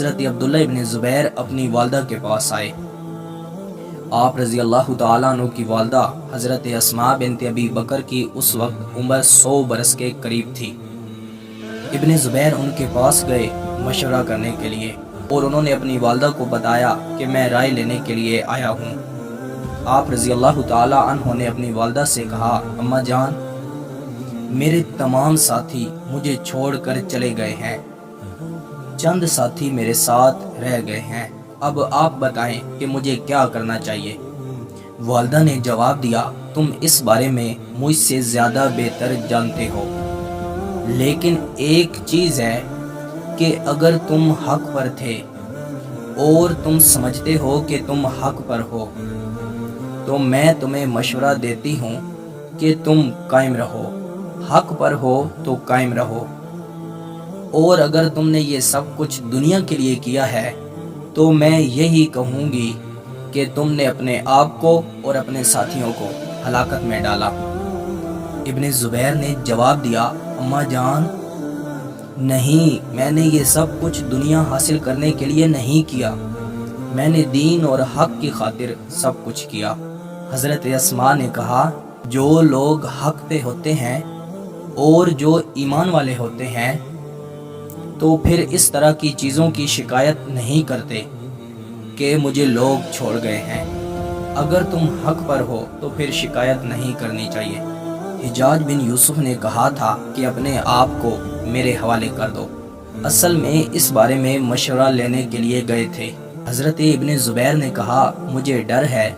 حضرت عبداللہ ابن زبیر اپنی والدہ کے پاس آئے۔ آپ رضی اللہ تعالیٰ عنہ کی والدہ حضرت اسماء بنت ابی بکر کی اس وقت عمر 100 برس کے قریب تھی۔ ابن زبیر ان کے پاس گئے مشورہ کرنے کے لیے، اور انہوں نے اپنی والدہ کو بتایا کہ میں رائے لینے کے لیے آیا ہوں۔ آپ رضی اللہ تعالیٰ عنہ نے اپنی والدہ سے کہا، اماں جان، میرے تمام ساتھی مجھے چھوڑ کر چلے گئے ہیں، چند ساتھی میرے ساتھ رہ گئے ہیں، اب آپ بتائیں کہ مجھے کیا کرنا چاہیے۔ والدہ نے جواب دیا، تم اس بارے میں مجھ سے زیادہ بہتر جانتے ہو، لیکن ایک چیز ہے کہ اگر تم حق پر تھے اور تم سمجھتے ہو کہ تم حق پر ہو تو میں تمہیں مشورہ دیتی ہوں کہ تم قائم رہو، حق پر ہو تو قائم رہو، اور اگر تم نے یہ سب کچھ دنیا کے لیے کیا ہے تو میں یہی کہوں گی کہ تم نے اپنے آپ کو اور اپنے ساتھیوں کو ہلاکت میں ڈالا۔ ابن زبیر نے جواب دیا، اماں جان، نہیں، میں نے یہ سب کچھ دنیا حاصل کرنے کے لیے نہیں کیا، میں نے دین اور حق کی خاطر سب کچھ کیا۔ حضرت اسماء نے کہا، جو لوگ حق پہ ہوتے ہیں اور جو ایمان والے ہوتے ہیں تو پھر اس طرح کی چیزوں کی شکایت نہیں کرتے کہ مجھے لوگ چھوڑ گئے ہیں۔ اگر تم حق پر ہو تو پھر شکایت نہیں کرنی چاہیے۔ حجاج بن یوسف نے کہا تھا کہ اپنے آپ کو میرے حوالے کر دو، اصل میں اس بارے میں مشورہ لینے کے لیے گئے تھے۔ حضرت ابن زبیر نے کہا، مجھے ڈر ہے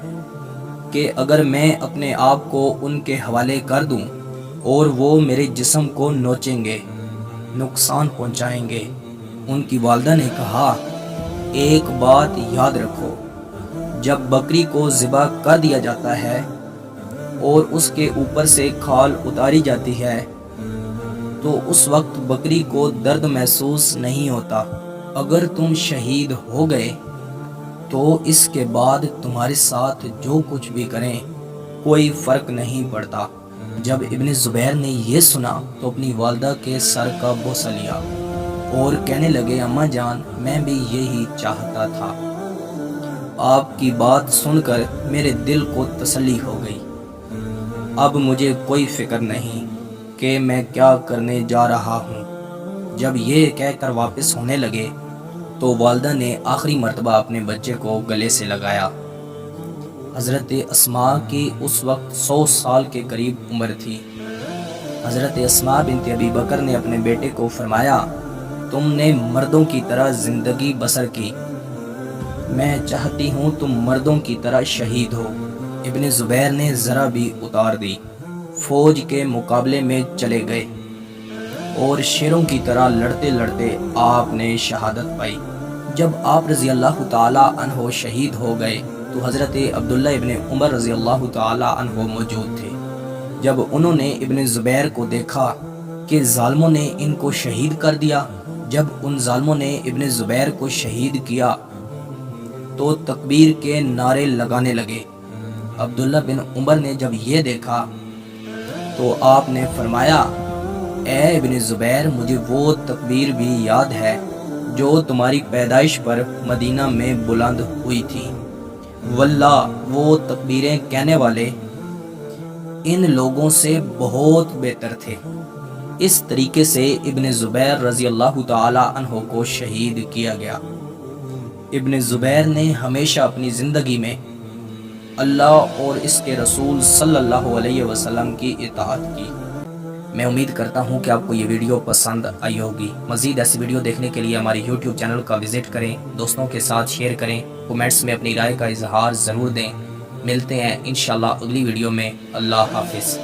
کہ اگر میں اپنے آپ کو ان کے حوالے کر دوں اور وہ میرے جسم کو نوچیں گے، نقصان پہنچائیں گے۔ ان کی والدہ نے کہا، ایک بات یاد رکھو، جب بکری کو ذبح کر دیا جاتا ہے اور اس کے اوپر سے کھال اتاری جاتی ہے تو اس وقت بکری کو درد محسوس نہیں ہوتا۔ اگر تم شہید ہو گئے تو اس کے بعد تمہارے ساتھ جو کچھ بھی کریں کوئی فرق نہیں پڑتا۔ جب ابن زبیر نے یہ سنا تو اپنی والدہ کے سر کا بوسہ لیا اور کہنے لگے، اماں جان، میں بھی یہی چاہتا تھا۔ آپ کی بات سن کر میرے دل کو تسلی ہو گئی، اب مجھے کوئی فکر نہیں کہ میں کیا کرنے جا رہا ہوں۔ جب یہ کہہ کر واپس ہونے لگے تو والدہ نے آخری مرتبہ اپنے بچے کو گلے سے لگایا۔ حضرت اسماء کی اس وقت 100 سال کے قریب عمر تھی۔ حضرت اسماء بنت ابی بکر نے اپنے بیٹے کو فرمایا، تم نے مردوں کی طرح زندگی بسر کی، میں چاہتی ہوں تم مردوں کی طرح شہید ہو۔ ابن زبیر نے ذرا بھی اتار دی، فوج کے مقابلے میں چلے گئے اور شیروں کی طرح لڑتے لڑتے آپ نے شہادت پائی۔ جب آپ رضی اللہ تعالیٰ عنہ شہید ہو گئے تو حضرت عبداللہ ابن عمر رضی اللہ تعالیٰ عنہ موجود تھے۔ جب انہوں نے ابن زبیر کو دیکھا کہ ظالموں نے ان کو شہید کر دیا، جب ان ظالموں نے ابن زبیر کو شہید کیا تو تکبیر کے نعرے لگانے لگے۔ عبداللہ بن عمر نے جب یہ دیکھا تو آپ نے فرمایا، اے ابن زبیر، مجھے وہ تکبیر بھی یاد ہے جو تمہاری پیدائش پر مدینہ میں بلند ہوئی تھی، واللہ وہ تکبیریں کہنے والے ان لوگوں سے بہت بہتر تھے۔ اس طریقے سے ابن زبیر رضی اللہ تعالی عنہ کو شہید کیا گیا۔ ابن زبیر نے ہمیشہ اپنی زندگی میں اللہ اور اس کے رسول صلی اللہ علیہ وسلم کی اطاعت کی۔ میں امید کرتا ہوں کہ آپ کو یہ ویڈیو پسند آئی ہوگی۔ مزید ایسی ویڈیو دیکھنے کے لیے ہماری یوٹیوب چینل کا وزٹ کریں، دوستوں کے ساتھ شیئر کریں، کومنٹس میں اپنی رائے کا اظہار ضرور دیں۔ ملتے ہیں انشاءاللہ اگلی ویڈیو میں۔ اللہ حافظ۔